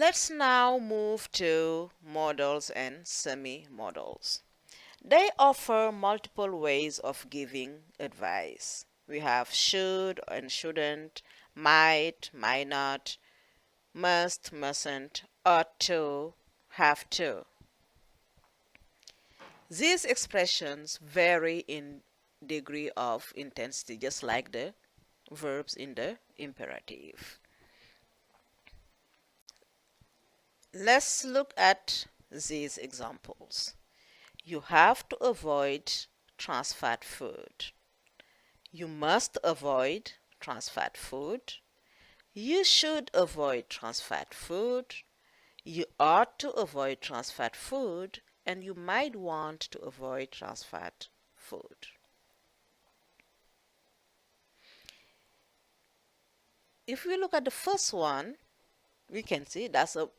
Let's now move to modals and semi-modals. They offer multiple ways of giving advice. We have should and shouldn't, might, might not, must, mustn't, ought to, have to. These expressions vary in degree of intensity, just like the verbs in the imperative. Let's look at these examples. You have to avoid trans fat food. You must avoid trans fat food. You should avoid trans fat food. You ought to avoid trans fat food, and you might want to avoid trans fat food. If we look at the first one, we can see that's a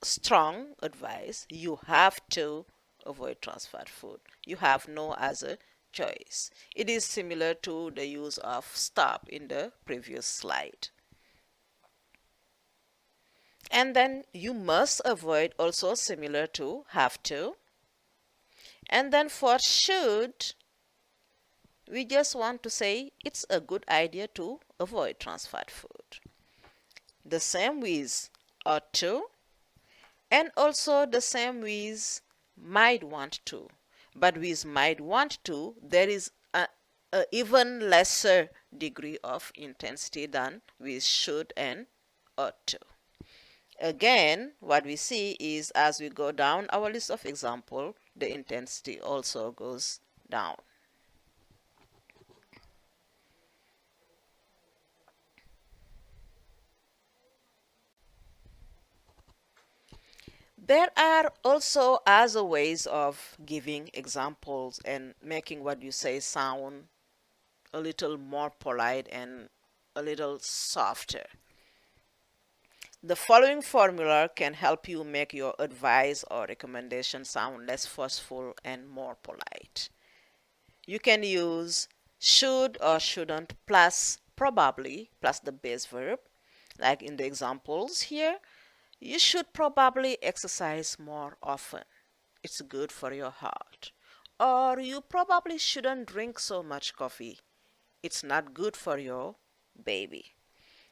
strong advice. You have to avoid trans fat food. You have no other choice. It is similar to the use of stop in the previous slide. And then you must avoid, also similar to have to. And then for should, we just want to say it's a good idea to avoid trans fat food. The same with ought to, and also the same with might want to. But with might want to, there is a even lesser degree of intensity than with should and ought to. Again, what we see is as we go down our list of example, the intensity also goes down. There are also other ways of giving examples and making what you say sound a little more polite and a little softer. The following formula can help you make your advice or recommendation sound less forceful and more polite. You can use should or shouldn't plus probably plus the base verb. Like in the examples here, you should probably exercise more often. It's good for your heart. Or you probably shouldn't drink so much coffee. It's not good for your baby.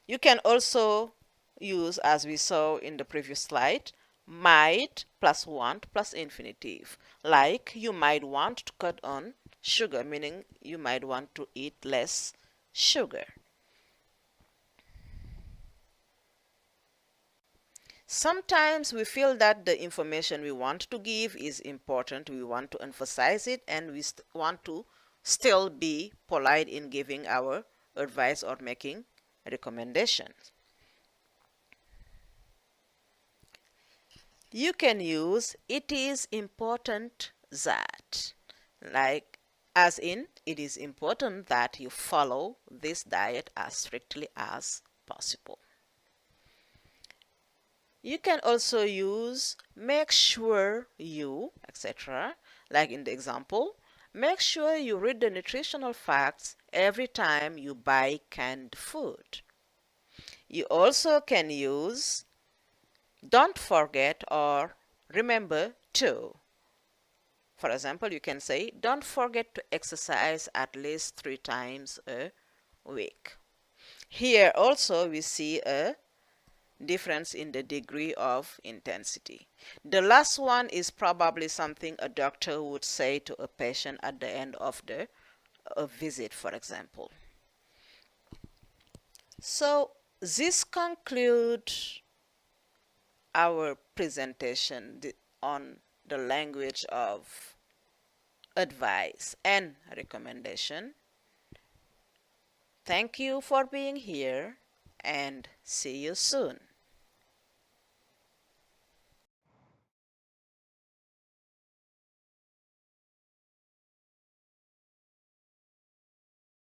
You can also use, as we saw in the previous slide, might plus want plus infinitive. Like you might want to cut on sugar, meaning you might want to eat less sugar. Sometimes we feel that the information we want to give is important, we want to emphasize it, and we want to still be polite in giving our advice or making recommendations. You can use it is important that, like as in it is important that you follow this diet as strictly as possible. You can also use make sure you, etc. Like in the example, make sure you read the nutritional facts every time you buy canned food. You also can use don't forget or remember to. For example, you can say don't forget to exercise at least 3 times a week. Here also we see a difference in the degree of intensity. The last one is probably something a doctor would say to a patient at the end of a visit, for example. So this concludes our presentation on the language of advice and recommendation. Thank you for being here and see you soon.